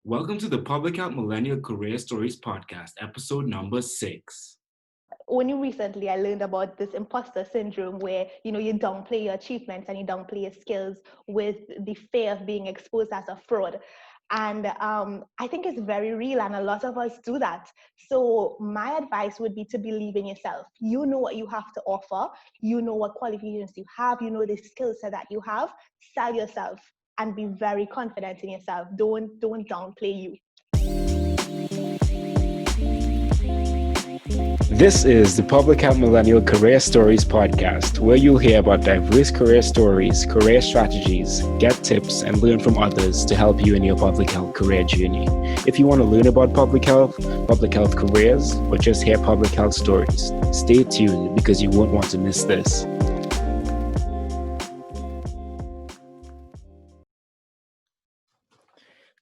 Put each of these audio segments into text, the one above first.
Welcome to the Public Health Millennial Career Stories Podcast, episode number 6. Only recently I learned about this imposter syndrome where you downplay your achievements and you downplay your skills with the fear of being exposed as a fraud. And I think it's very real, and a lot of us do that. So my advice would be to believe in yourself. You know what you have to offer. You know what qualifications you have. You know the skill set that you have. Sell yourself and be very confident in yourself. Don't downplay you. This is the Public Health Millennial Career Stories Podcast, where you'll hear about diverse career stories, career strategies, get tips, and learn from others to help you in your public health career journey. If you want to learn about public health careers, or just hear public health stories, stay tuned because you won't want to miss this.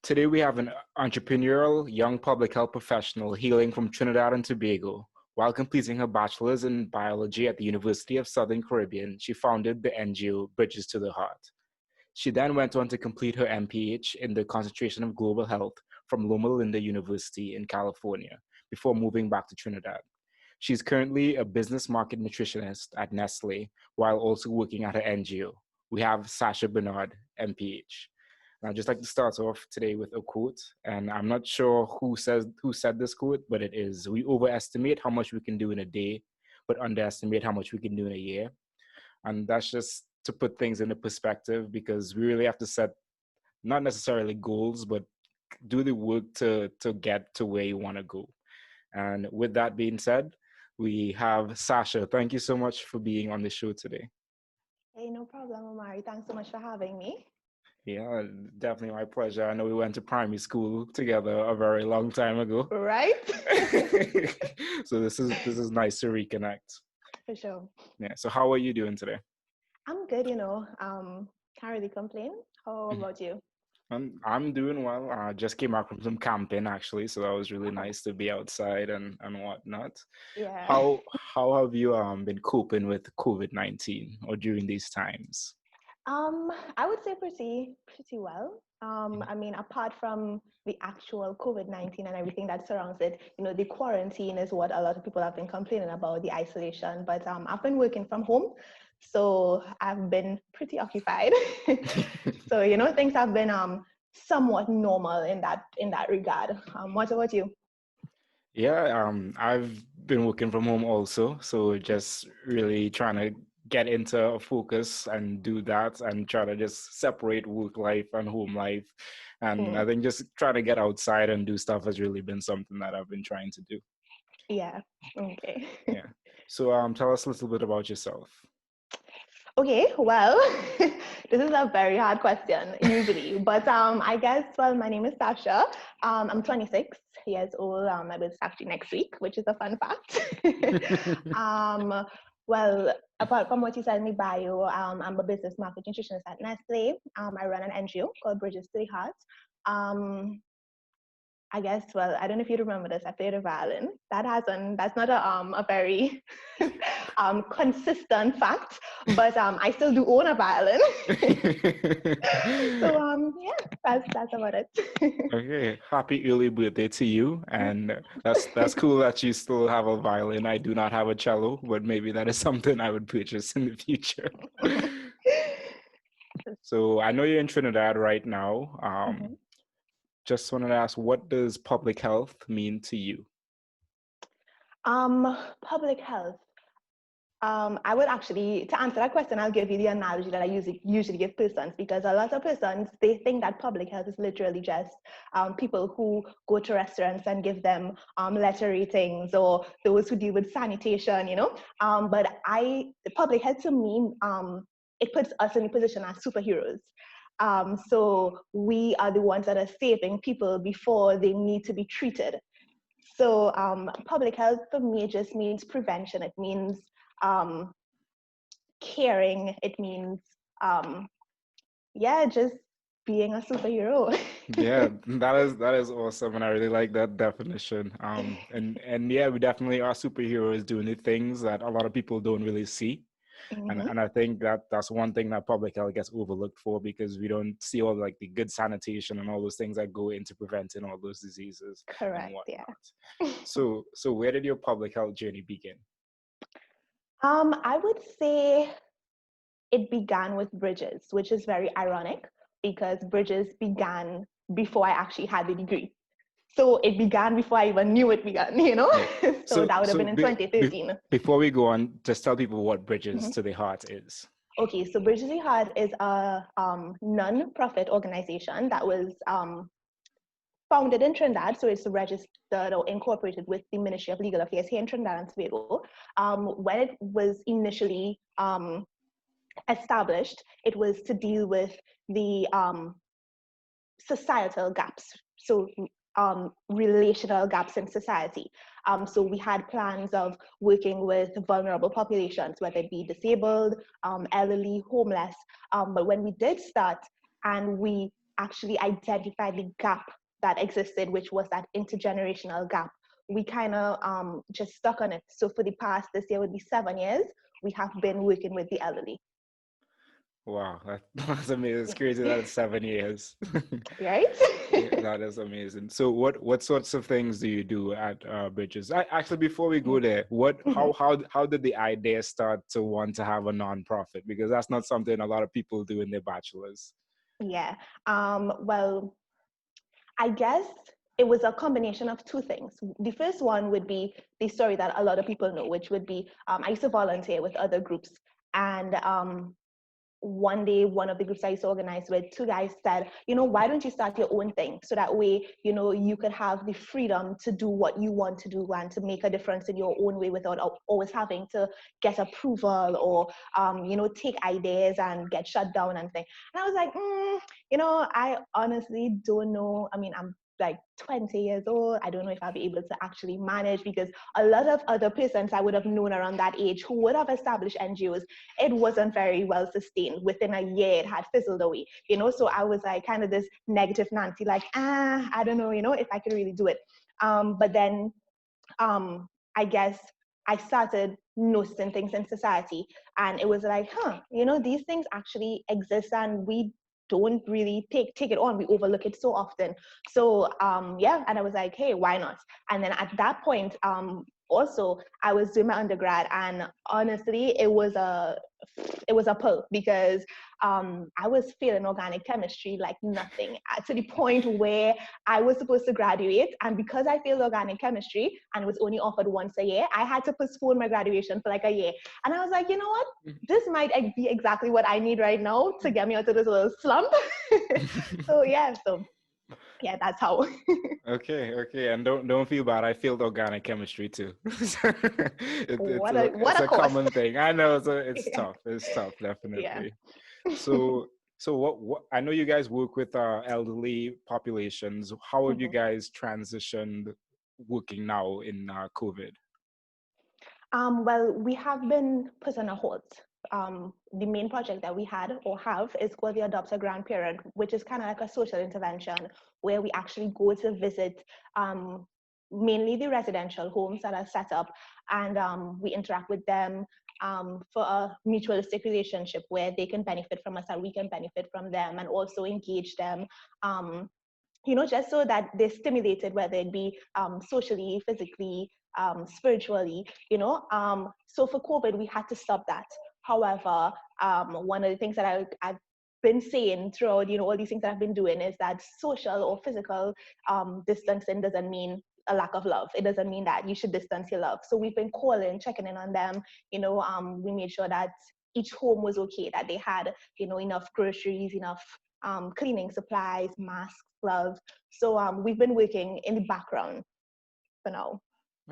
Today we have an entrepreneurial young public health professional hailing from Trinidad and Tobago. While completing her bachelor's in biology at the University of Southern Caribbean, she founded the NGO Bridges to the Heart. She then went on to complete her MPH in the concentration of global health from Loma Linda University in California before moving back to Trinidad. She's currently a business market nutritionist at Nestle while also working at her NGO. We have Sasha Bernard, MPH. I'd just like to start off today with a quote, and I'm not sure who said this quote, but it is: "We overestimate how much we can do in a day, but underestimate how much we can do in a year." And that's just to put things into perspective, because we really have to set not necessarily goals, but do the work to get to where you want to go. And with that being said, we have Sasha. Thank you so much for being on the show today. Hey, no problem, Omari. Thanks so much for having me. Yeah, definitely my pleasure. I know we went to primary school together a very long time ago. Right? So this is nice to reconnect. For sure. Yeah. So how are you doing today? I'm good, can't really complain. How about you? I'm doing well. I just came back from some camping actually, so that was really nice to be outside and whatnot. Yeah. How have you been coping with COVID-19 or during these times? I would say pretty well. I mean, apart from the actual COVID-19 and everything that surrounds it, the quarantine is what a lot of people have been complaining about, the isolation. But I've been working from home, so I've been pretty occupied. So things have been somewhat normal in that regard. What about you? Yeah, I've been working from home also, so just really trying to get into a focus and do that and try to just separate work life and home life. And I think just trying to get outside and do stuff has really been something that I've been trying to do. Yeah. Okay. Yeah. So tell us a little bit about yourself. Okay, well, this is a very hard question usually, but I guess, well, my name is Sasha. I'm 26 years old. My birthday is actually next week, which is a fun fact. Well, apart from what you said in the bio, I'm a business market nutritionist at Nestle. I run an NGO called Bridges to the Heart. I guess, well, I don't know if you remember this, I played a violin. That's not a very consistent fact, but I still do own a violin. So yeah, that's about it. Okay, happy early birthday to you, and that's cool that you still have a violin. I do not have a cello, but maybe that is something I would purchase in the future. So I know you're in Trinidad right now. Just wanted to ask, what does public health mean to you? Public health. I would actually, to answer that question, I'll give you the analogy that I usually give persons, because a lot of persons, they think that public health is literally just people who go to restaurants and give them letter ratings, or those who deal with sanitation, But public health to me, it puts us in a position as superheroes. So we are the ones that are saving people before they need to be treated. So public health for me just means prevention. It means caring. It means just being a superhero. Yeah, that is awesome, and I really like that definition. And yeah, we definitely are superheroes doing the things that a lot of people don't really see. And I think that's one thing that public health gets overlooked for, because we don't see all like the good sanitation and all those things that go into preventing all those diseases and Correct. whatnot. Yeah. So where did your public health journey begin? I would say it began with Bridges, which is very ironic because Bridges began before I actually had the degree. So it began before I even knew it began, you know? Yeah. So that would have been in 2013. Before we go on, just tell people what Bridges to the Heart is. Okay, so Bridges to the Heart is a non-profit organization that was founded in Trinidad, so it's registered or incorporated with the Ministry of Legal Affairs here in Trinidad and Tobago. When it was initially established, it was to deal with the societal gaps, so relational gaps in society. So we had plans of working with vulnerable populations, whether it be disabled, elderly, homeless. But when we did start and we actually identified the gap that existed, which was that intergenerational gap, we kind of just stuck on it. So for the past, this year would be 7 years, we have been working with the elderly. Wow, that's amazing. It's crazy that it's 7 years. Right? Yeah, that is amazing. So what sorts of things do you do at Bridges? Actually, before we go there, how did the idea start to want to have a nonprofit? Because that's not something a lot of people do in their bachelors. Yeah. Well, I guess it was a combination of two things. The first one would be the story that a lot of people know, which would be I used to volunteer with other groups. And one day, one of the groups I used to organize with, two guys said, why don't you start your own thing? So that way, you could have the freedom to do what you want to do and to make a difference in your own way without always having to get approval or, take ideas and get shut down and things. And I was like, I honestly don't know. I mean, I'm like 20 years old. I don't know if I'll be able to actually manage, because a lot of other persons I would have known around that age who would have established NGOs, it wasn't very well sustained. Within a year, it had fizzled away, so I was like kind of this negative Nancy, like, I don't know, if I could really do it. But then I guess I started noticing things in society, and it was like, these things actually exist and we don't really take it on. We overlook it so often. So and I was like, hey, why not? And then at that point, also I was doing my undergrad, and honestly, it was a pull, because I was failing organic chemistry like nothing, to the point where I was supposed to graduate, and because I failed organic chemistry and was only offered once a year, I had to postpone my graduation for like a year. And I was like, you know what? This might be exactly what I need right now to get me out of this little slump. So that's how. Okay, and don't feel bad. I failed organic chemistry too. It's a course. common thing. I know it's Yeah. tough. It's tough, definitely. Yeah. So what I know you guys work with elderly populations. How have you guys transitioned working now in COVID? Well, we have been put on a hold. The main project that we had or have is called the Adopt a Grandparent, which is kind of like a social intervention where we actually go to visit mainly the residential homes that are set up, and we interact with them for a mutualistic relationship where they can benefit from us and we can benefit from them, and also engage them. Just so that they're stimulated, whether it be socially, physically, spiritually, So for COVID, we had to stop that. However, one of the things that I've been saying throughout, all these things that I've been doing is that social or physical distancing doesn't mean a lack of love. It doesn't mean that you should distance your love. So we've been calling, checking in on them. We made sure that each home was okay, that they had, enough groceries, enough cleaning supplies, masks, gloves. So we've been working in the background for now.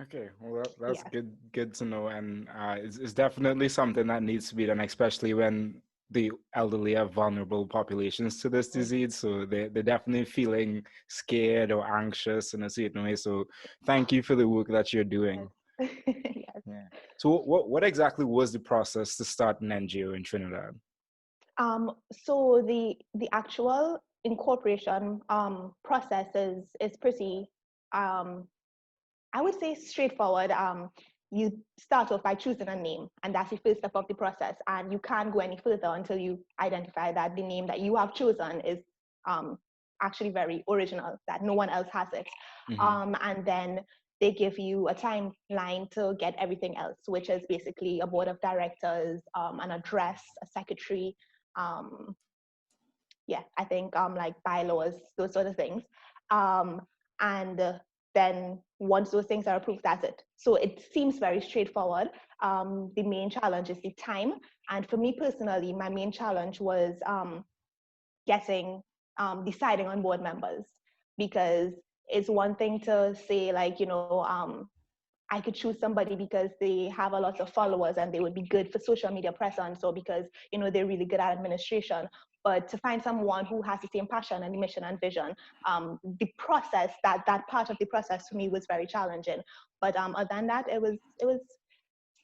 Okay, well that's Yeah. good to know, and it's definitely something that needs to be done, especially when the elderly are vulnerable populations to this disease. So they're definitely feeling scared or anxious in a certain way. So thank you for the work that you're doing. Yes. Yeah. So what exactly was the process to start an NGO in Trinidad? So the actual incorporation process is pretty I would say straightforward. you start off by choosing a name, and that's the first step of the process. And you can't go any further until you identify that the name that you have chosen is actually very original, that no one else has it. And then they give you a timeline to get everything else, which is basically a board of directors, an address, a secretary, I think like bylaws, those sort of things. And then once those things are approved, that's it. So it seems very straightforward. The main challenge is the time. And for me personally, my main challenge was deciding on board members, because it's one thing to say like, I could choose somebody because they have a lot of followers and they would be good for social media presence, or because, they're really good at administration. But to find someone who has the same passion and mission and vision, the process, that part of the process for me was very challenging. But other than that, it was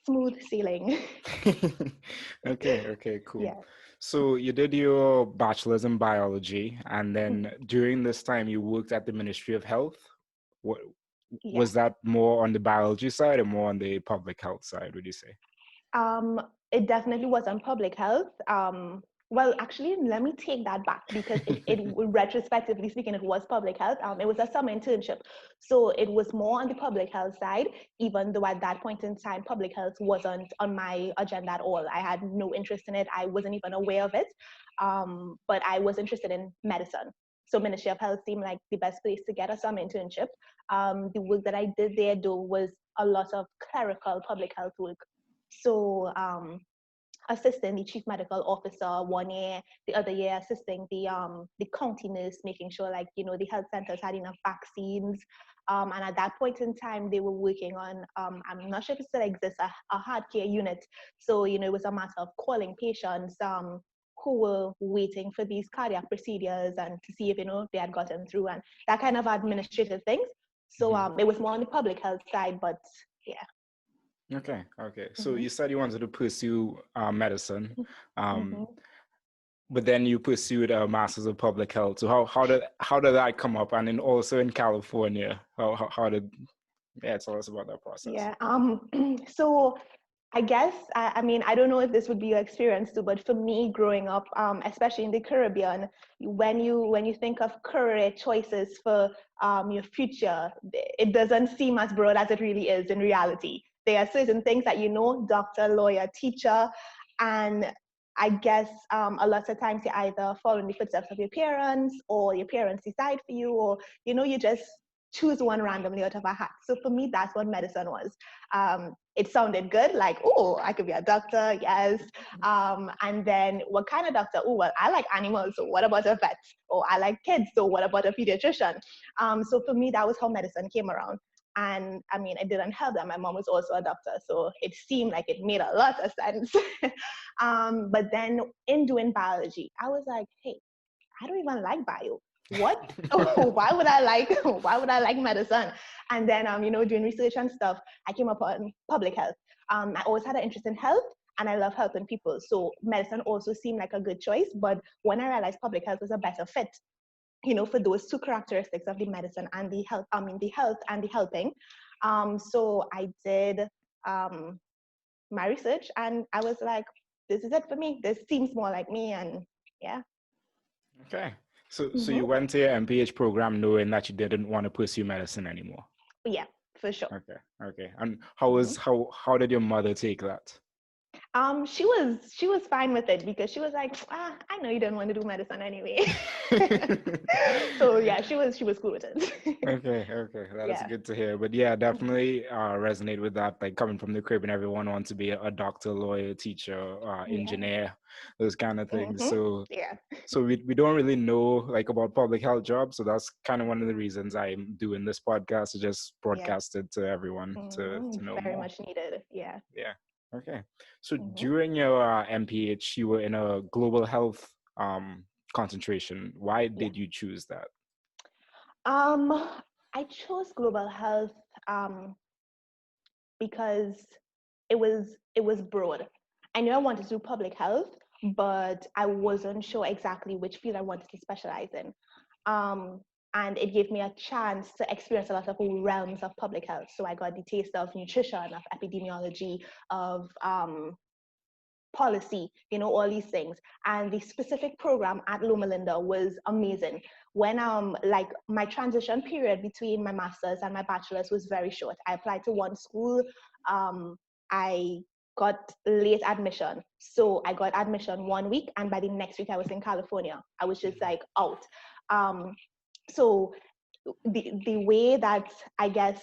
smooth sailing. Okay, cool. Yeah. So you did your bachelor's in biology, and then during this time you worked at the Ministry of Health. What was that more on the biology side or more on the public health side, would you say? It definitely was on public health. Well, actually, let me take that back, because it retrospectively speaking, it was public health. It was a summer internship. So it was more on the public health side, even though at that point in time, public health wasn't on my agenda at all. I had no interest in it. I wasn't even aware of it. But I was interested in medicine. So Ministry of Health seemed like the best place to get a summer internship. The work that I did there, though, was a lot of clerical public health work. So assisting the chief medical officer 1 year, the other year assisting the county nurse, making sure like, the health centers had enough vaccines. And at that point in time, they were working on, I'm not sure if it still exists, a hard care unit. So, it was a matter of calling patients who were waiting for these cardiac procedures and to see if, they had gotten through, and that kind of administrative things. So it was more on the public health side, but yeah. Okay. So you said you wanted to pursue medicine, but then you pursued a master's of public health. So how did that come up? And then also in California, how did tell us about that process? Yeah. So I guess I mean, I don't know if this would be your experience too, but for me, growing up, especially in the Caribbean, when you think of career choices for your future, it doesn't seem as broad as it really is in reality. There are certain things that doctor, lawyer, teacher, and I guess a lot of times you either follow in the footsteps of your parents, or your parents decide for you, or you just choose one randomly out of a hat. So for me, that's what medicine was. It sounded good, like, oh, I could be a doctor, yes. And then what kind of doctor? Oh, well, I like animals, so what about a vet? Or I like kids, so what about a pediatrician? So for me, that was how medicine came around. And I mean, it didn't help that my mom was also a doctor, so it seemed like it made a lot of sense. But then in doing biology, I was like, hey, I don't even like bio. What? Why would I like medicine? And then, doing research and stuff, I came upon public health. I always had an interest in health, and I love helping people. So medicine also seemed like a good choice. But when I realized public health was a better fit, for those two characteristics of the medicine and the health, the health and the helping. So I did my research, and I was like, this is it for me. This seems more like me, and yeah. Okay. So you went to your MPH program knowing that you didn't want to pursue medicine anymore? Yeah, for sure. Okay. And how did your mother take that? She was fine with it, because she was like, I know you don't want to do medicine anyway. So yeah, she was cool with it. Okay. That's good to hear. But yeah, definitely resonate with that. Like coming from the Caribbean, everyone wants to be a doctor, lawyer, teacher, engineer, those kind of things. So we don't really know like about public health jobs. So that's kind of one of the reasons I'm doing this podcast, to just broadcast it to everyone to know very more. much needed. Yeah. Okay. So during your MPH, you were in a global health concentration. Why did you choose that? I chose global health because it was broad. I knew I wanted to do public health, but I wasn't sure exactly which field I wanted to specialize in. and it gave me a chance to experience a lot of realms of public health. So I got the taste of nutrition, of epidemiology, of policy, all these things. And the specific program at Loma Linda was amazing. When like my transition period between my master's and my bachelor's was very short. I applied to one school. I got late admission. So I got admission 1 week, and by the next week I was in California. I was just like out. So the way that I guess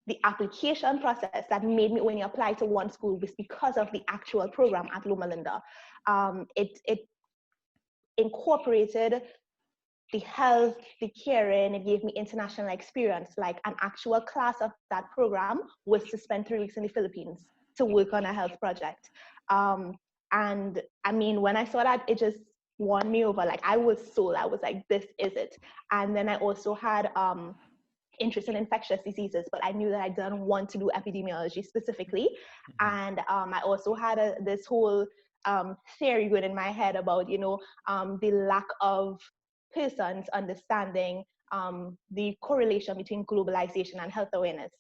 the application process that made me only apply to one school was because of the actual program at Loma Linda. It incorporated the health, the caring, it gave me international experience. Like an actual class of that program was to spend 3 weeks in the Philippines to work on a health project. And I mean, when I saw that, it just won me over. Like I was sold. I was like, this is it. And then I also had interest in infectious diseases, but I knew that I didn't want to do epidemiology specifically. And I also had this whole theory going in my head about, the lack of persons understanding the correlation between globalization and health awareness.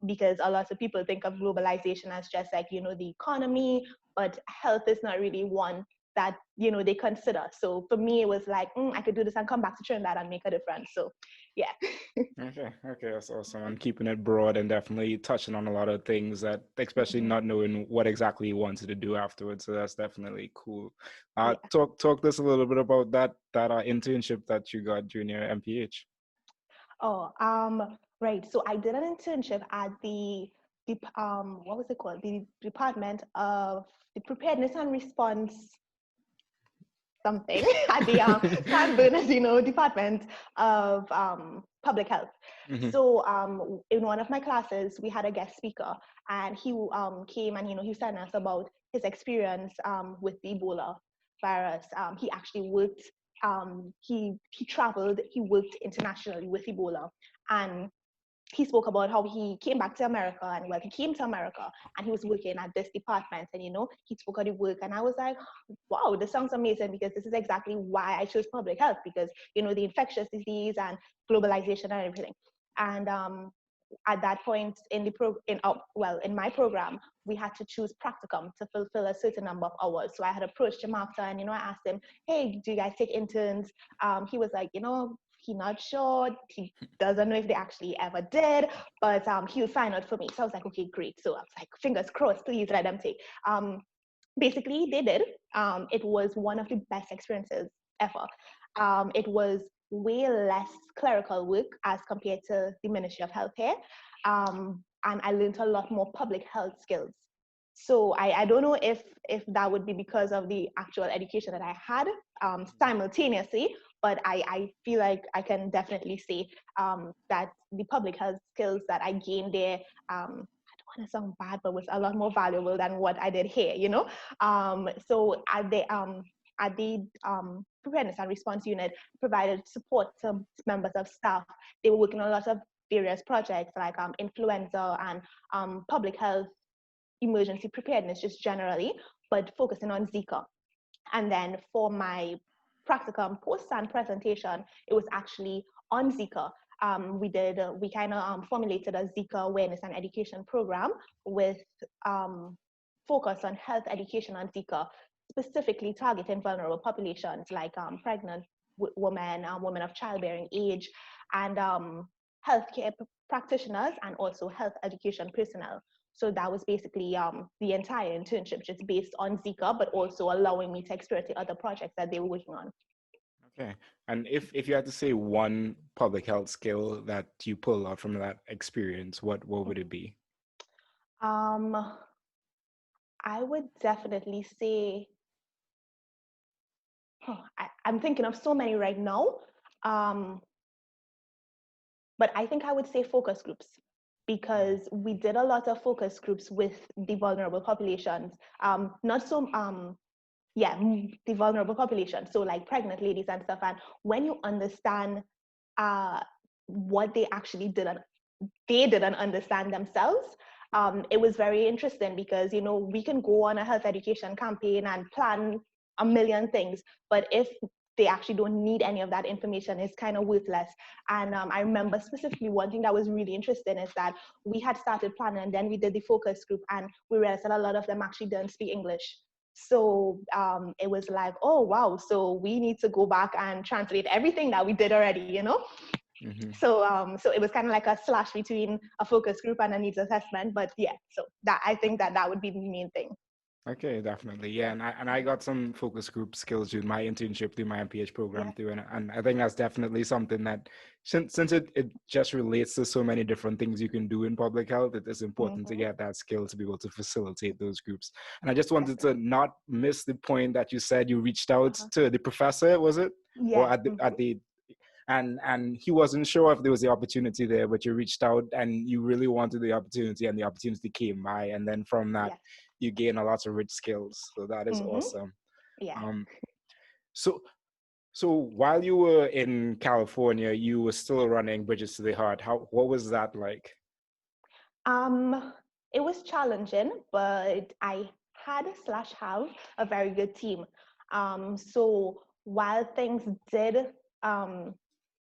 Because a lot of people think of globalization as just like, the economy, but health is not really one that, they consider. So for me, it was like, I could do this and come back to Trinidad and make a difference. So yeah. Okay, that's awesome. And keeping it broad and definitely touching on a lot of things that, especially not knowing what exactly you wanted to do afterwards. So that's definitely cool. Talk to us a little bit about that internship that you got during your MPH. Right. So I did an internship at the what was it called? The Department of the Preparedness and Response something at the San Bernardino Department of Public Health. So in one of my classes, we had a guest speaker, and he came and he said us about his experience with the Ebola virus. He actually worked. He traveled. He worked internationally with Ebola, and he spoke about how he came back to America, and he came to America and he was working at this department, and he spoke of the work, and I was like, wow, this sounds amazing, because this is exactly why I chose public health, because the infectious disease and globalization and everything. And at that point in in my program, we had to choose practicum to fulfill a certain number of hours. So I had approached him after, and I asked him, hey, do you guys take interns? He was like, he's not sure. He doesn't know if they actually ever did, but he'll find out for me. So I was like, okay, great. So I was like, fingers crossed, please let them take. Basically, they did. It was one of the best experiences ever. It was way less clerical work as compared to the Ministry of Healthcare. And I learned a lot more public health skills. So I don't know if that would be because of the actual education that I had simultaneously, but I feel like I can definitely say that the public health skills that I gained there, I don't want to sound bad, but was a lot more valuable than what I did here, So at the preparedness and response unit, provided support to members of staff. They were working on a lot of various projects like influenza and public health, emergency preparedness just generally, but focusing on Zika. And then for my practicum post-stand presentation, it was actually on Zika. We kind of formulated a Zika awareness and education program with focus on health education on Zika, specifically targeting vulnerable populations like pregnant women, women of childbearing age, and healthcare practitioners, and also health education personnel. So that was basically the entire internship, just based on Zika, but also allowing me to experience the other projects that they were working on. Okay. And if you had to say one public health skill that you pull out from that experience, what would it be? I would definitely say, I'm thinking of so many right now, but I think I would say focus groups, because we did a lot of focus groups with the vulnerable populations, the vulnerable population, so like pregnant ladies and stuff. And when you understand what they actually didn't understand themselves, it was very interesting, because we can go on a health education campaign and plan a million things, but if they actually don't need any of that information. It's kind of worthless. And I remember specifically one thing that was really interesting is that we had started planning, and then we did the focus group, and we realized that a lot of them actually didn't speak English. So it was like, oh, wow, so we need to go back and translate everything that we did already, you know? Mm-hmm. So it was kind of like a slash between a focus group and a needs assessment. But yeah, so that I think that would be the main thing. Okay, definitely. Yeah, and I got some focus group skills through my internship through my MPH program Yeah. too, and I think that's definitely something that since it just relates to so many different things you can do in public health, it is important to get that skill to be able to facilitate those groups. And I just wanted to not miss the point that you said you reached out to the professor, was it? Or Yeah. at the and he wasn't sure if there was the opportunity there, but you reached out and you really wanted the opportunity, and the opportunity came by, and then from that Yes. you gain a lot of rich skills. So that is awesome. Yeah. So while you were in California, you were still running Bridges to the Heart. What was that like? It was challenging, but I had / have a very good team. So while things did,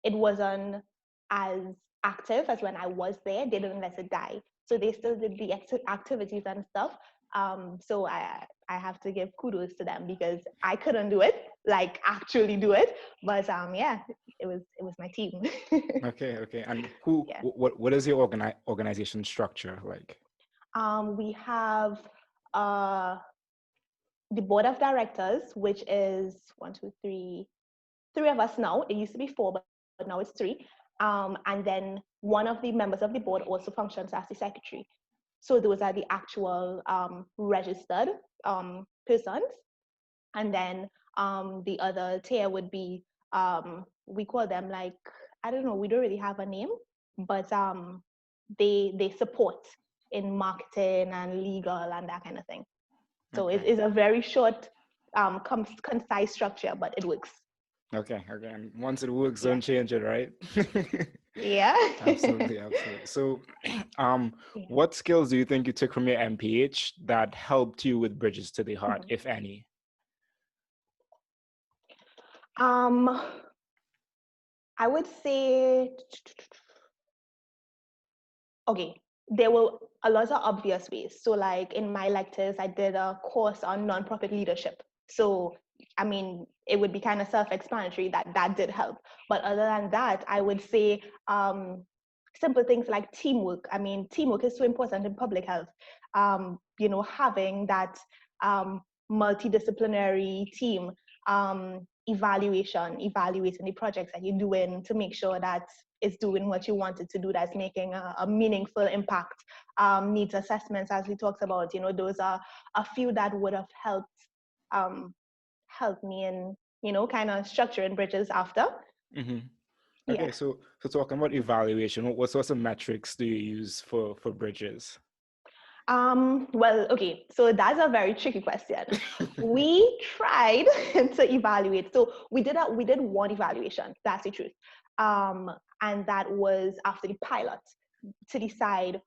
it wasn't as active as when I was there. They didn't let it die. So they still did the activities and stuff. So I have to give kudos to them because I couldn't do it, like actually do it. But yeah, it was my team. Okay. And Yeah. what is your organization structure like? We have the board of directors, which is 1, 2, 3, 3 of us now. It used to be 4, but now it's 3. And then one of the members of the board also functions as the secretary. So those are the actual registered persons. And then the other tier would be, we call them like, I don't know, we don't really have a name, but they support in marketing and legal and that kind of thing. So Okay. it is a very short, concise structure, but it works. Okay. And once it works, Yeah. don't change it, right? Yeah. Absolutely. So, what skills do you think you took from your MPH that helped you with Bridges to the Heart, if any? I would say, okay, there were a lot of obvious ways. So like in my electives, I did a course on nonprofit leadership. So, I mean, it would be kind of self-explanatory that did help. But other than that, I would say simple things like teamwork. I mean, teamwork is so important in public health. Having that multidisciplinary team, evaluating the projects that you're doing to make sure that it's doing what you want it to do, that's making a meaningful impact. Needs assessments, as we talked about, those are a few that would have helped me in, kind of structuring Bridges after. Mm-hmm. Okay, Yeah. so talking about evaluation, what sorts of metrics do you use for Bridges? Well, okay, so that's a very tricky question. We tried to evaluate. So we did one evaluation, that's the truth. And that was after the pilot to decide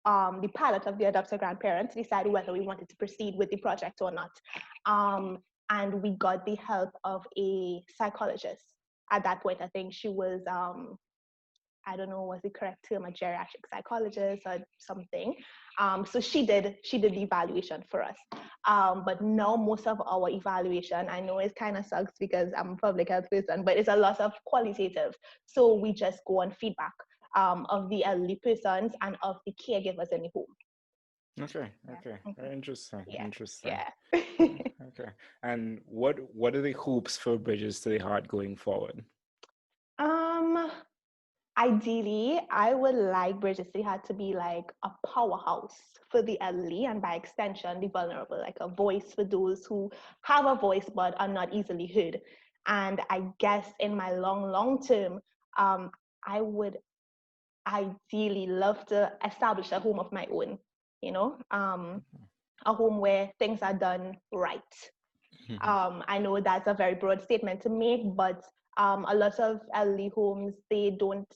the pilot of the adopted grandparent to decide whether we wanted to proceed with the project or not. And we got the help of a psychologist. At that point, I think she was I don't know what's the correct term, a geriatric psychologist or something. So she did the evaluation for us. But now most of our evaluation, I know it kind of sucks because I'm a public health person, but it's a lot of qualitative. So we just go on feedback of the elderly persons and of the caregivers in the home. Okay. Very interesting. Yeah. Okay. And what are the hopes for Bridges to the Heart going forward? Ideally, I would like Bridges to the Heart to be like a powerhouse for the elderly and by extension, the vulnerable, like a voice for those who have a voice but are not easily heard. And I guess in my long term, I would ideally love to establish a home of my own, a home where things are done right. I know that's a very broad statement to make, but a lot of elderly homes, they don't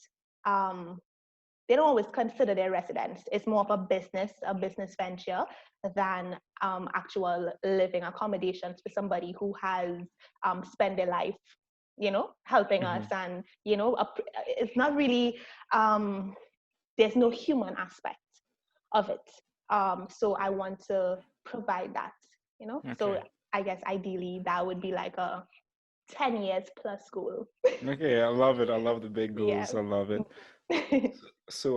always consider their residents. It's more of a business venture than actual living accommodations for somebody who has spent their life helping us, Mm-hmm. and it's not really, there's no human aspect of it. So I want to provide that, so Okay. I guess ideally that would be like a 10 years plus goal. Okay, I love it. I love the big Yeah. goals. I love it. So,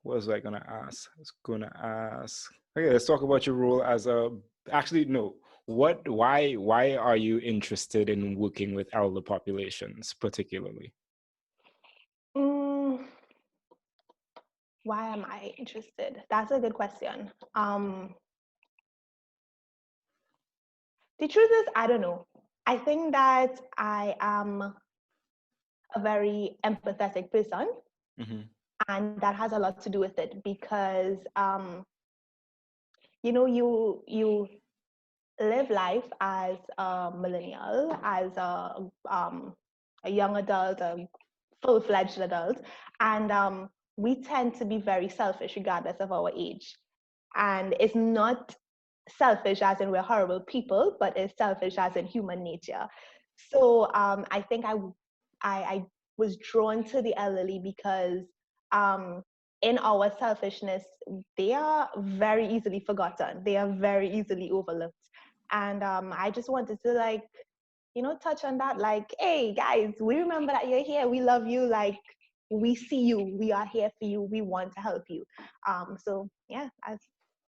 what was I gonna ask? I was gonna ask. Okay, let's talk about your role as a. Actually, no. What? Why are you interested in working with elder populations, particularly? Mm, why am I interested? That's a good question. The truth is, I don't know. I think that I am a very empathetic person, Mm-hmm. and that has a lot to do with it because you live life as a millennial, as a young adult, a full-fledged adult, and we tend to be very selfish regardless of our age. And it's not selfish as in we're horrible people, but it's selfish as in human nature. So I think I was drawn to the elderly because um, in our selfishness, they are very easily forgotten. They are very easily overlooked. And I just wanted to touch on that. Like, hey guys, we remember that you're here. We love you. Like, we see you. We are here for you. We want to help you. So yeah,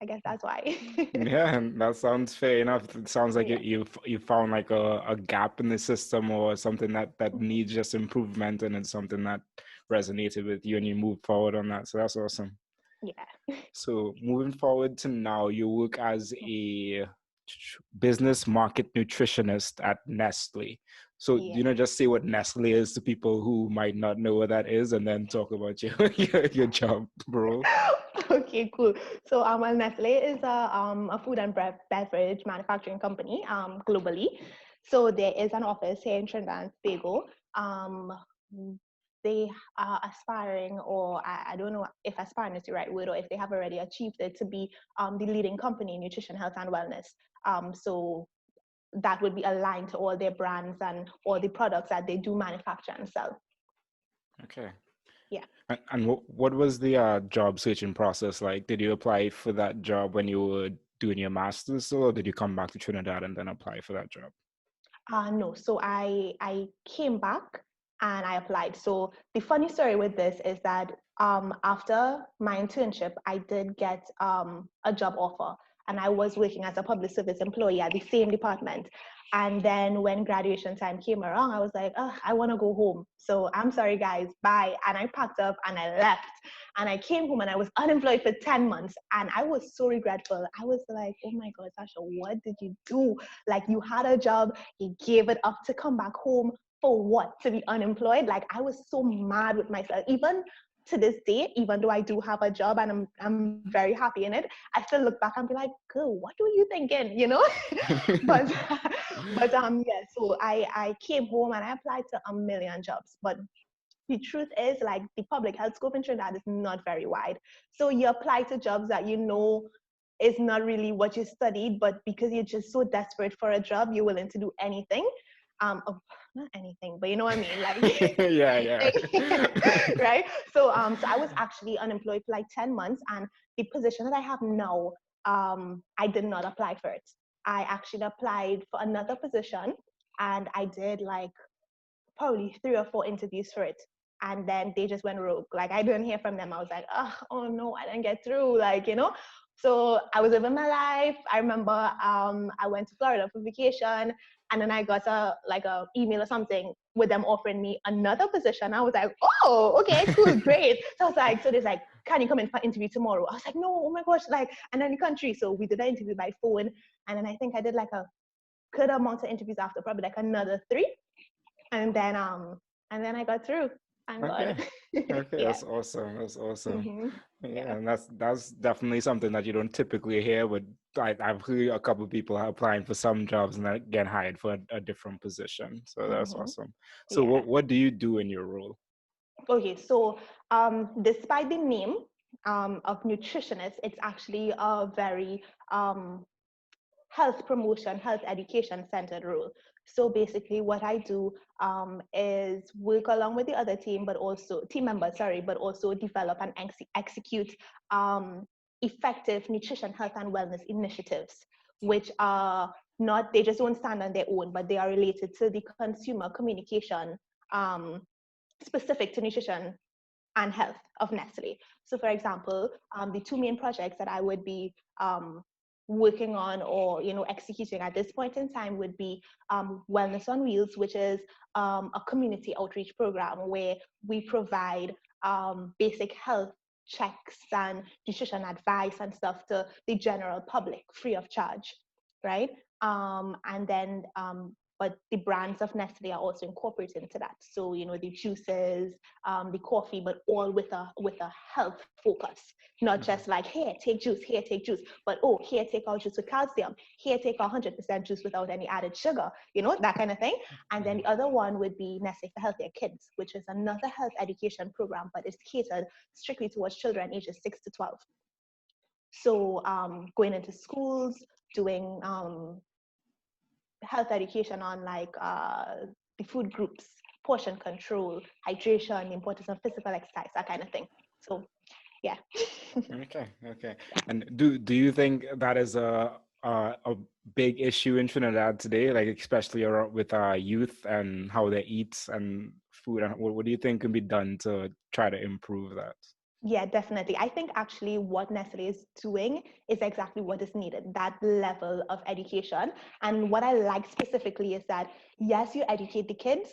I guess that's why. Yeah, and that sounds fair enough. It sounds like Yeah. you found like a gap in the system or something that needs just improvement, and it's something that resonated with you, and you moved forward on that. So that's awesome. Yeah. So moving forward to now, you work as a business market nutritionist at Nestle. So Yeah. just say what Nestle is to people who might not know what that is, and then talk about your job role. Okay, cool. So, well, Nestle is a food and beverage manufacturing company globally. So there is an office here in Trinidad and Tobago. Um, they are aspiring, or I don't know if aspiring is the right word, or if they have already achieved it, to be the leading company in nutrition, health, and wellness. So that would be aligned to all their brands and all the products that they do manufacture and sell. Okay. Yeah. And what was the job searching process like? Did you apply for that job when you were doing your master's, or did you come back to Trinidad and then apply for that job? No, so I came back and I applied. So the funny story with this is that after my internship, I did get a job offer, and I was working as a public service employee at the same department. And then when graduation time came around, I was like, oh, I want to go home. So I'm sorry, guys, bye. And I packed up and I left. And I came home and I was unemployed for 10 months. And I was so regretful. I was like, oh my God, Sasha, what did you do? Like, you had a job, you gave it up to come back home for what? To be unemployed? Like, I was so mad with myself. Even to this day, even though I do have a job and I'm very happy in it, I still look back and be like, girl, what were you thinking? But yeah, so I came home and I applied to a million jobs. But the truth is, like, the public health scope in Trinidad is not very wide. So you apply to jobs that is not really what you studied, but because you're just so desperate for a job, you're willing to do anything. Oh, not anything, but you know what I mean, like, Yeah, yeah. right? So I was actually unemployed for like 10 months, and the position that I have now, I did not apply for it. I actually applied for another position, and I did like probably 3 or 4 interviews for it. And then they just went rogue. Like, I didn't hear from them. I was like, oh no, I didn't get through. Like. So I was living my life. I remember I went to Florida for vacation, and then I got a email or something with them offering me another position. I was like, oh, okay, cool, great. So I was like, so there's like, can you come in for interview tomorrow? I was like, no, oh my gosh, like, and then the country. So we did an interview by phone, and then I think I did like a good amount of interviews after, probably like another 3, and then I got through. Thank Okay. God. Okay, Yeah. that's awesome. That's awesome. Mm-hmm. Yeah, Yeah. and that's definitely something that you don't typically hear. But I've heard a couple of people are applying for some jobs and then get hired for a different position. So that's Mm-hmm. awesome. So Yeah. what do you do in your role? Okay. So despite the name of nutritionist, it's actually a very health promotion, health education centered role. So basically what I do is work along with the other team, but also team members, sorry, but also develop and execute effective nutrition, health, and wellness initiatives, which are not, they just don't stand on their own, but they are related to the consumer communication specific to nutrition and health of Nestle. So for example, the two main projects that I would be working on or executing at this point in time would be Wellness on Wheels, which is a community outreach program where we provide basic health checks and nutrition advice and stuff to the general public free of charge, right? And then but the brands of Nestle are also incorporated into that. So, the juices, the coffee, but all with a health focus, not just like, here, take juice, but oh, here, take our juice with calcium, here, take our 100% juice without any added sugar, that kind of thing. And then the other one would be Nestle for Healthier Kids, which is another health education program, but it's catered strictly towards children ages 6 to 12. So going into schools, doing health education on like the food groups, portion control, hydration, the importance of physical exercise, that kind of thing. So yeah. Okay. And do you think that is a big issue in Trinidad today, like especially with youth and how they eat and food, and what do you think can be done to try to improve that? Yeah, definitely. I think actually what Nestle is doing is exactly what is needed, that level of education. And what I like specifically is that, yes, you educate the kids,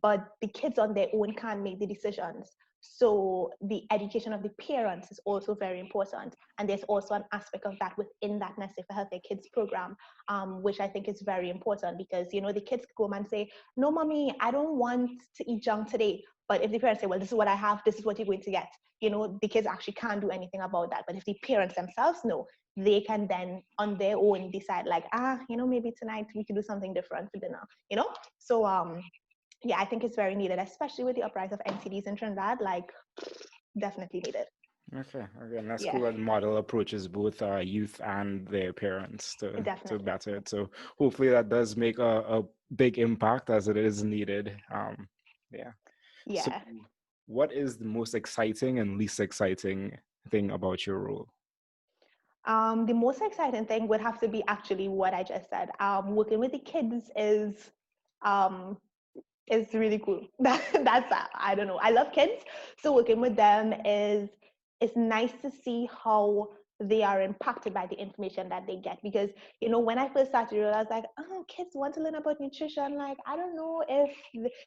but the kids on their own can't make the decisions. So the education of the parents is also very important. And there's also an aspect of that within that Nestle for Healthier Kids program, which I think is very important because, the kids go home and say, no, mommy, I don't want to eat junk today. But if the parents say, well, this is what I have, this is what you're going to get, the kids actually can't do anything about that. But if the parents themselves know, they can then on their own decide like, maybe tonight we can do something different for dinner, So yeah, I think it's very needed, especially with the uprise of NCDs in Trinidad, like definitely needed. Okay, and that's Yeah. cool. That model approaches both youth and their parents to better it. So hopefully that does make a big impact as it is needed. Yeah. So what is the most exciting and least exciting thing about your role? The most exciting thing would have to be actually what I just said. Working with the kids is really cool. That's I don't know. I love kids, so working with them is it's nice to see how they are impacted by the information that they get. Because when I first started, I was like, oh, kids want to learn about nutrition. Like I don't know if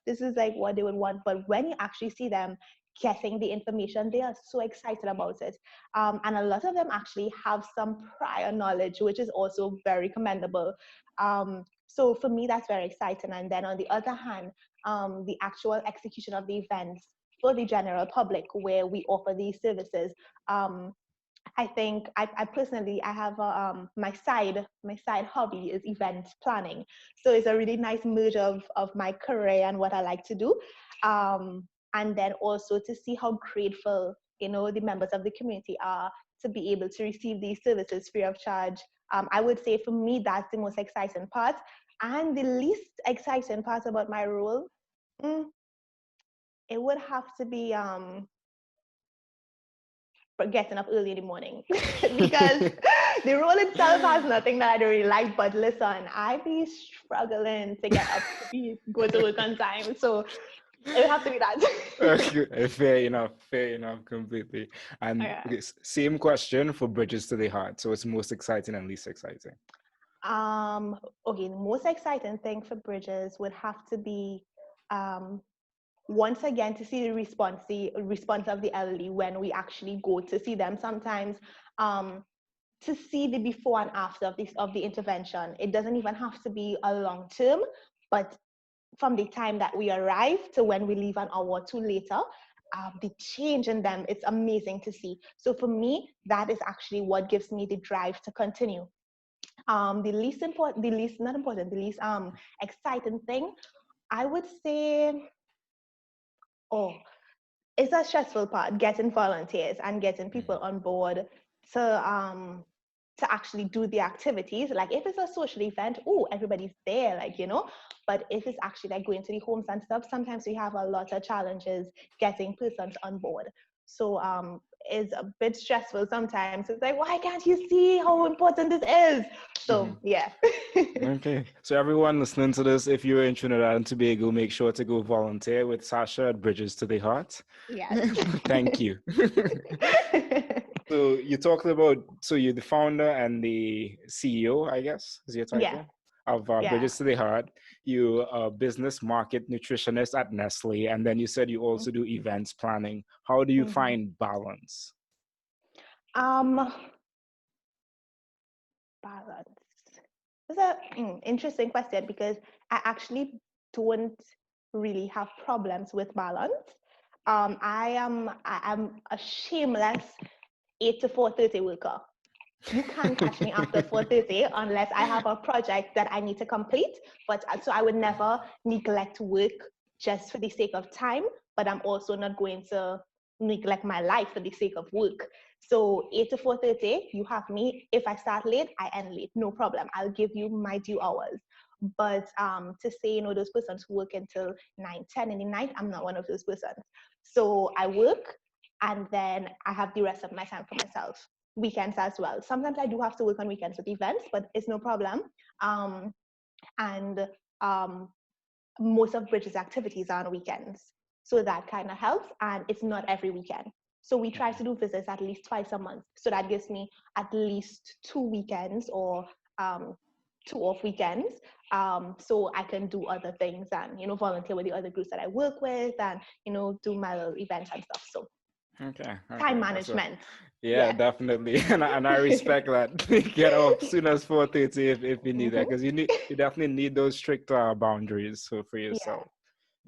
this is like what they would want. But when you actually see them getting the information, they are so excited about it. And a lot of them actually have some prior knowledge, which is also very commendable. So for me, that's very exciting. And then on the other hand, the actual execution of the events for the general public where we offer these services. I think I personally, I have my side hobby is event planning. So it's a really nice merge of my career and what I like to do. And then also to see how grateful, the members of the community are to be able to receive these services free of charge. I would say for me, that's the most exciting part. And the least exciting part about my role, it would have to be getting up early in the morning because the role itself has nothing that I don't really like. But listen, I be struggling to get up to go to work on time. So it would have to be that. Fair enough, completely. And okay, same question for Bridges to the Heart. So it's most exciting and least exciting. Okay, the most exciting thing for Bridges would have to be once again to see the response of the elderly when we actually go to see them. Sometimes to see the before and after of the intervention. It doesn't even have to be a long term, but from the time that we arrive to when we leave an hour or two later, the change in them, it's amazing to see. So for me, that is actually what gives me the drive to continue. The least exciting thing, I would say, it's a stressful part, getting volunteers and getting people on board to to actually do the activities. Like if it's a social event, oh, everybody's there, like, but if it's actually like going to the homes and stuff, sometimes we have a lot of challenges getting persons on board. So it's a bit stressful sometimes. It's like, why can't you see how important this is? So yeah. Okay. So everyone listening to this, if you're in Trinidad and Tobago, make sure to go volunteer with Sasha at Bridges to the Heart. Yes. Thank you. So you talked about, so you're the founder and the CEO, I guess, is your title, of Bridges to the Heart. You're a business market nutritionist at Nestle, and then you said you also do events planning. How do you find balance? Balance. It's an interesting question because I actually don't really have problems with balance. I am a shameless 8 to 4:30 worker. You can't catch me after 4:30 unless I have a project that I need to complete. But so I would never neglect work just for the sake of time, but I'm also not going to neglect my life for the sake of work. So 8 to 4:30, you have me. If I start late, I end late. No problem. I'll give you my due hours. But to say, those persons who work until 9, 10 in the night, I'm not one of those persons. So I work and then I have the rest of my time for myself. Weekends as well. Sometimes I do have to work on weekends with events, but it's no problem. And most of Bridges' activities are on weekends. So that kind of helps. And it's not every weekend. So we try to do visits at least twice a month. So that gives me at least 2 weekends or 2 off weekends. So I can do other things and, volunteer with the other groups that I work with and, do my little events and stuff. So Okay. time management. Yeah, definitely. And I respect that. Get up soon as 4:30 if you need that, because you definitely need those strict boundaries for yourself.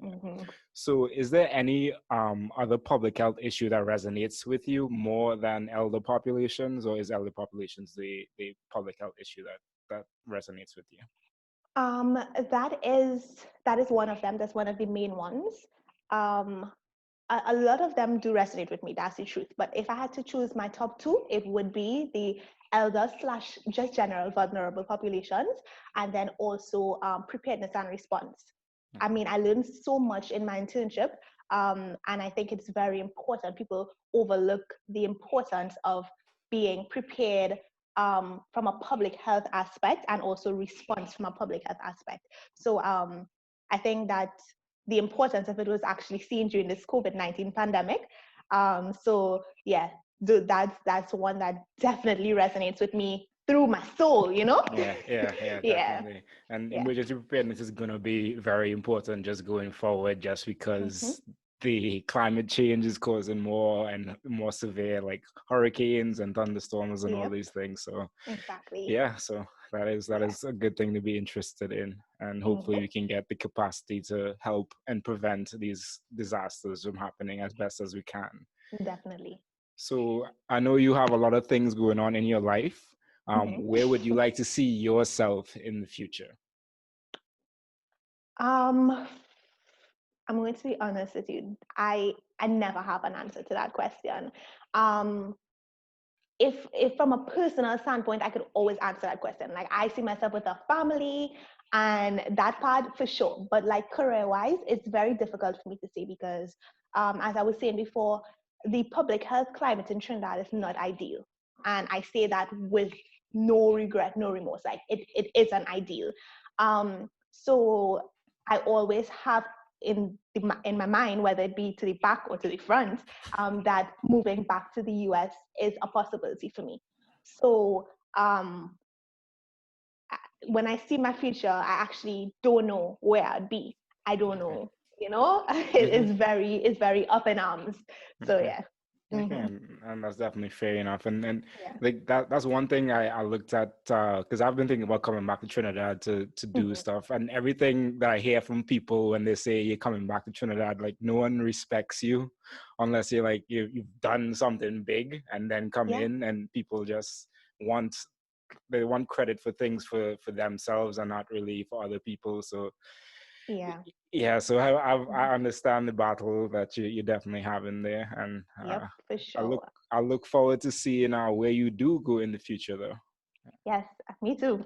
Yeah. So is there any other public health issue that resonates with you more than elder populations, or is elder populations the public health issue that resonates with you? That is one of them. That's one of the main ones. A lot of them do resonate with me, that's the truth. But if I had to choose my top 2, it would be the elder / just general vulnerable populations, and then also preparedness and response. I mean, I learned so much in my internship, and I think it's very important. People overlook the importance of being prepared from a public health aspect and also response from a public health aspect. So I think that the importance of it was actually seen during this COVID-19 pandemic. So yeah, that's one that definitely resonates with me through my soul, Yeah, definitely. And emergency preparedness is going to be very important just going forward, just because the climate change is causing more and more severe, like hurricanes and thunderstorms and all these things. So exactly. Yeah, so that is a good thing to be interested in, and hopefully we can get the capacity to help and prevent these disasters from happening as best as we can. Definitely. So I know you have a lot of things going on in your life. Where would you like to see yourself in the future? I'm going to be honest with you. I never have an answer to that question. If from a personal standpoint, I could always answer that question. Like I see myself with a family and that part for sure. But like career-wise, it's very difficult for me to say because as I was saying before, the public health climate in Trinidad is not ideal. And I say that with no regret, no remorse. Like it isn't ideal. So I always have in my mind, whether it be to the back or to the front, that moving back to the US is a possibility for me. So when I see my future, I actually don't know where I'd be. I don't know, it's very up in arms. So yeah. Okay, and that's definitely fair enough. And like that's one thing I looked at because I've been thinking about coming back to Trinidad to do stuff, and everything that I hear from people when they say you're coming back to Trinidad, like no one respects you unless you're like you've done something big and then come in, and people just want credit for things for themselves and not really for other people. So so I understand the battle that you definitely have in there, and for sure. I look forward to seeing where you do go in the future, though. Yes, me too.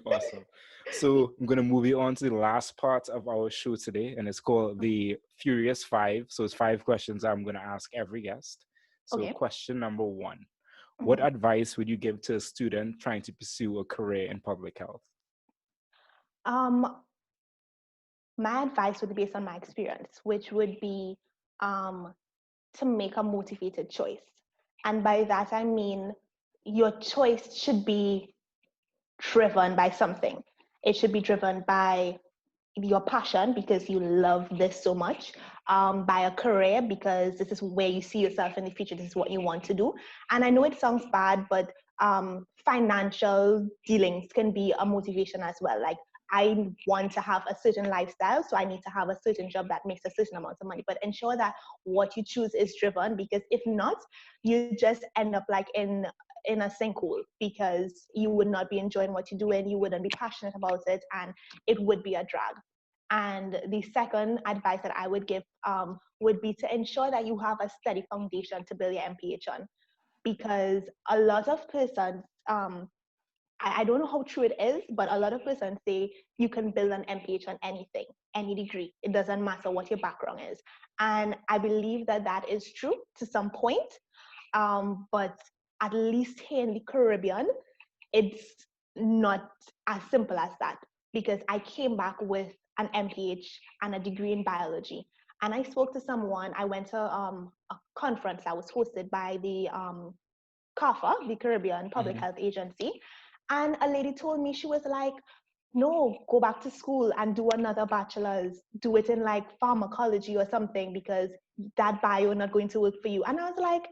Awesome. So I'm going to move you on to the last part of our show today, and it's called the Furious Five. So it's 5 questions I'm going to ask every guest. So Okay. question number 1. What Mhm. advice would you give to a student trying to pursue a career in public health? Um, my advice would be based on my experience, which would be um, to make a motivated choice. And by that, I mean your choice should be driven by something. It should be driven by your passion because you love this so much, by a career because this is where you see yourself in the future, this is what you want to do. And I know it sounds bad, but financial dealings can be a motivation as well. Like, I want to have a certain lifestyle, so I need to have a certain job that makes a certain amount of money. But ensure that what you choose is driven, because if not, you just end up like in a sinkhole because you would not be enjoying what you do and you wouldn't be passionate about it, and it would be a drag. And the second advice that I would give would be to ensure that you have a steady foundation to build your MPH on, because a lot of persons, I don't know how true it is, but a lot of persons say you can build an MPH on anything, any degree. It doesn't matter what your background is. And I believe that that is true to some point, but at least here in the Caribbean, it's not as simple as that, because I came back with an MPH and a degree in biology. And I spoke to someone, I went to a conference that was hosted by the CAFA, the Caribbean Public Mhm. Health Agency. And a lady told me, she was like, no, go back to school and do another bachelor's, do it in like pharmacology or something, because that bio not going to work for you. And I was like,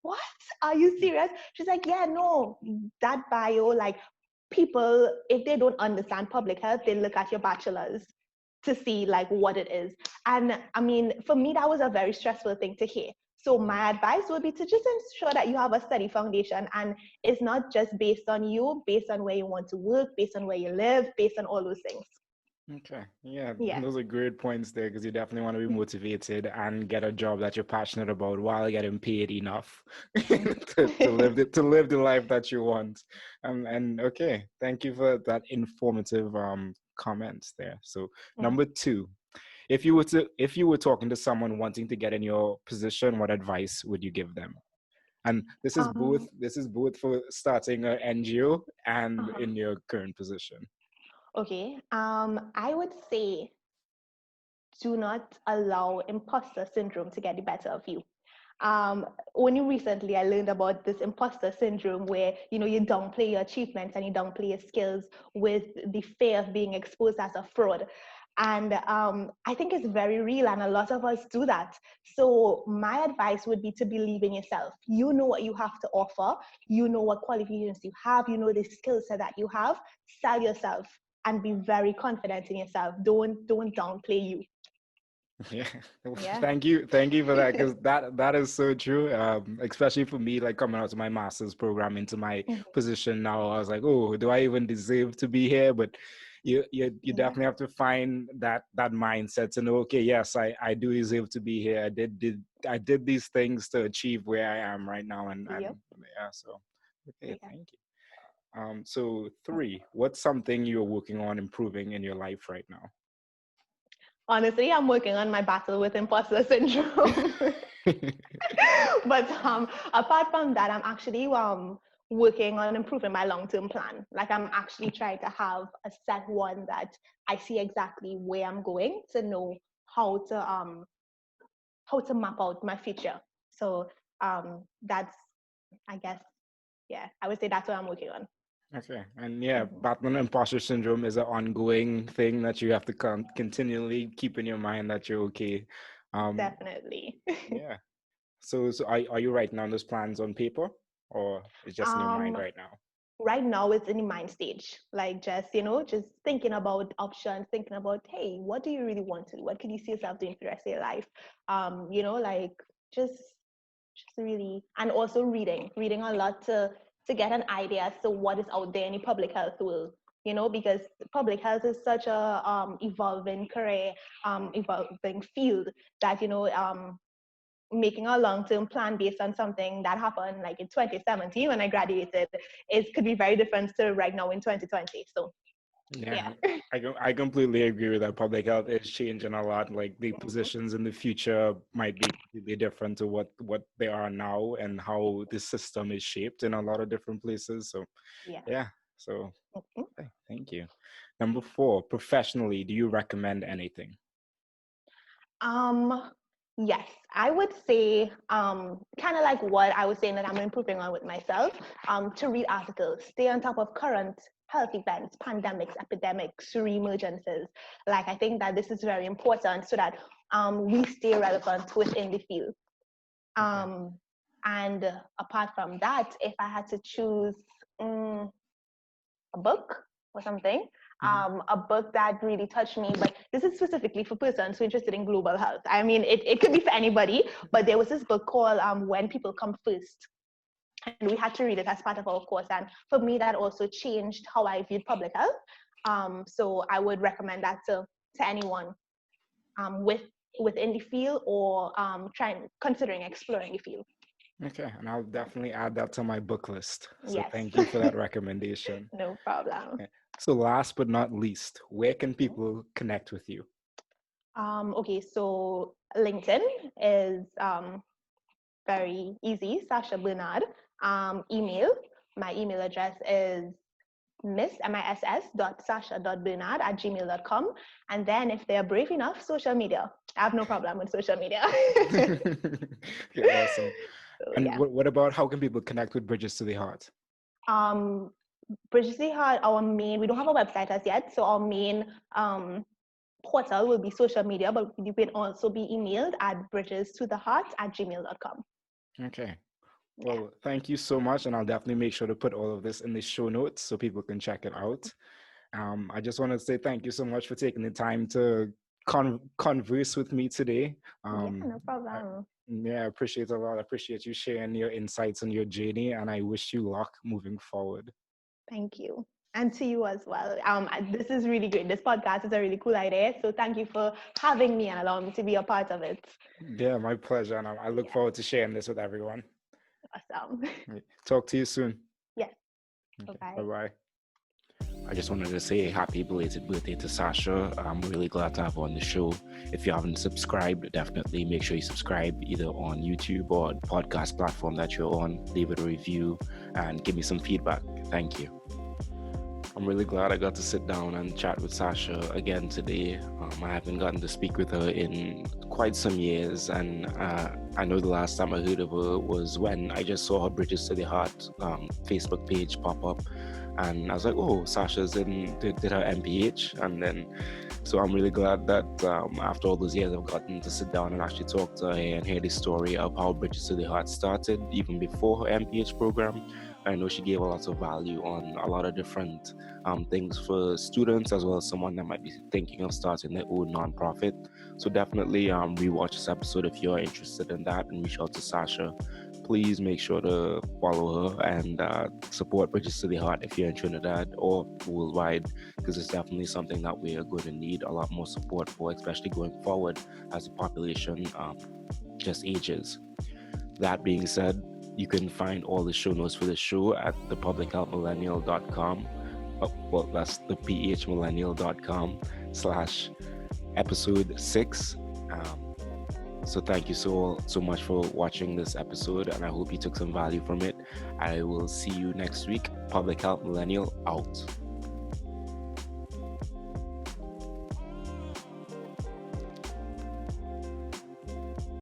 what? Are you serious? She's like, yeah, no, that bio, like, people, if they don't understand public health, they look at your bachelor's to see like what it is. And I mean, for me, that was a very stressful thing to hear. So my advice would be to just ensure that you have a steady foundation, and it's not just based on you, based on where you want to work, based on where you live, based on all those things. Okay. Yeah, Yeah. those are great points there because you definitely want to be motivated and get a job that you're passionate about while getting paid enough to live the life that you want. And okay, thank you for that informative comments there. So number 2, if you were talking to someone wanting to get in your position, what advice would you give them? And um, this is both for starting an NGO and uh-huh. in your current position. Okay. I would say, do not allow imposter syndrome to get the better of you. Only recently I learned about this imposter syndrome where, you know, you downplay your achievements and you downplay your skills with the fear of being exposed as a fraud. And I think it's very real, and a lot of us do that. So my advice would be to believe in yourself. You know what you have to offer. You know what qualifications you have. You know the skill set that you have. Sell yourself and be very confident in yourself. Don't downplay you. Yeah, Yeah. thank you for that because that is so true. Especially for me, like coming out of my master's program into my Mhm. position now, I was like, oh, do I even deserve to be here? But you Yeah. definitely have to find that mindset to know, okay, yes, I do deserve to be here. I did these things to achieve where I am right now, and Yep. yeah, so okay, Yeah. thank you. So 3, what's something you're working on improving in your life right now? Honestly, I'm working on my battle with imposter syndrome. But apart from that, I'm actually working on improving my long-term plan. Like, I'm actually trying to have a set one that I see exactly where I'm going to know how to map out my future. So that's, I guess, yeah, I would say that's what I'm working on. Okay, and yeah, Mhm. Batman imposter syndrome is an ongoing thing that you have to continually keep in your mind that you're okay. Um, Definitely. yeah. So are you writing down those plans on paper, or it's just in your mind um, right now? right now it's in the mind stage, like, just, just thinking about options, thinking about, hey, what do you really want to do, what could you see yourself doing for the rest of your life, like, just really, and also reading a lot to get an idea as to what is out there in the public health world, because public health is such a evolving career, evolving field, that making a long-term plan based on something that happened like in 2017 when I graduated could be very different to right now in 2020. So Yeah, I completely agree with that. Public health is changing a lot. Like the positions in the future might be completely different to what they are now, and how the system is shaped in a lot of different places. So yeah. So thank you. Number 4, professionally, do you recommend anything? Yes, I would say kind of like what I was saying that I'm improving on with myself, to read articles, stay on top of current health events, pandemics, epidemics, reemergences. Like, I think that this is very important so that we stay relevant within the field. And apart from that, if I had to choose a book or something, a book that really touched me, but this is specifically for persons who are interested in global health. I mean, it could be for anybody, but there was this book called When People Come First. And we had to read it as part of our course. And for me, that also changed how I viewed public health. So I would recommend that to anyone within the field or considering exploring the field. Okay, and I'll definitely add that to my book list. So Yes. thank you for that recommendation. No problem. Okay. So last but not least, where can people connect with you? Okay, so LinkedIn is very easy, Sasha Bernard. Email, my email address is miss.sasha.bernard@gmail.com. And then if they're brave enough, social media. I have no problem with social media. Okay, awesome. So, And what about, how can people connect with Bridges to the Heart? Bridges to the Heart, we don't have a website as yet, so our main portal will be social media, but you can also be emailed at bridgestotheheart@gmail.com. Okay. Well, thank you so much, and I'll definitely make sure to put all of this in the show notes so people can check it out. I just want to say thank you so much for taking the time to converse with me today. No problem. I appreciate a lot. I appreciate you sharing your insights and your journey, and I wish you luck moving forward. Thank you. And to you as well. This is really great. This podcast is a really cool idea. So thank you for having me and allowing me to be a part of it. Yeah, my pleasure. And I look forward to sharing this with everyone. Awesome. Talk to you soon. Yes. Okay. Bye-bye. Bye-bye. I just wanted to say a happy belated birthday to Sasha. I'm really glad to have her on the show. If you haven't subscribed, definitely make sure you subscribe either on YouTube or podcast platform that you're on. Leave it a review and give me some feedback. Thank you. I'm really glad I got to sit down and chat with Sasha again today. I haven't gotten to speak with her in quite some years, and I know the last time I heard of her was when I just saw her Bridges to the Heart Facebook page pop up, and I was like, oh, Sasha's did her MPH, and then so I'm really glad that after all those years I've gotten to sit down and actually talk to her and hear the story of how Bridges to the Heart started, even before her MPH program. I know she gave a lot of value on a lot of different things for students, as well as someone that might be thinking of starting their own nonprofit. So definitely rewatch this episode if you're interested in that, and reach out to Sasha. Please make sure to follow her and support Bridges to the Heart if you're in Trinidad or worldwide, because it's definitely something that we are going to need a lot more support for, especially going forward as the population just ages. That being said, you can find all the show notes for the show at thepublichealthmillennial.com. Well, that's thephmillennial.com/episode 6. So thank you so much for watching this episode, and I hope you took some value from it. I will see you next week. Public Health Millennial out.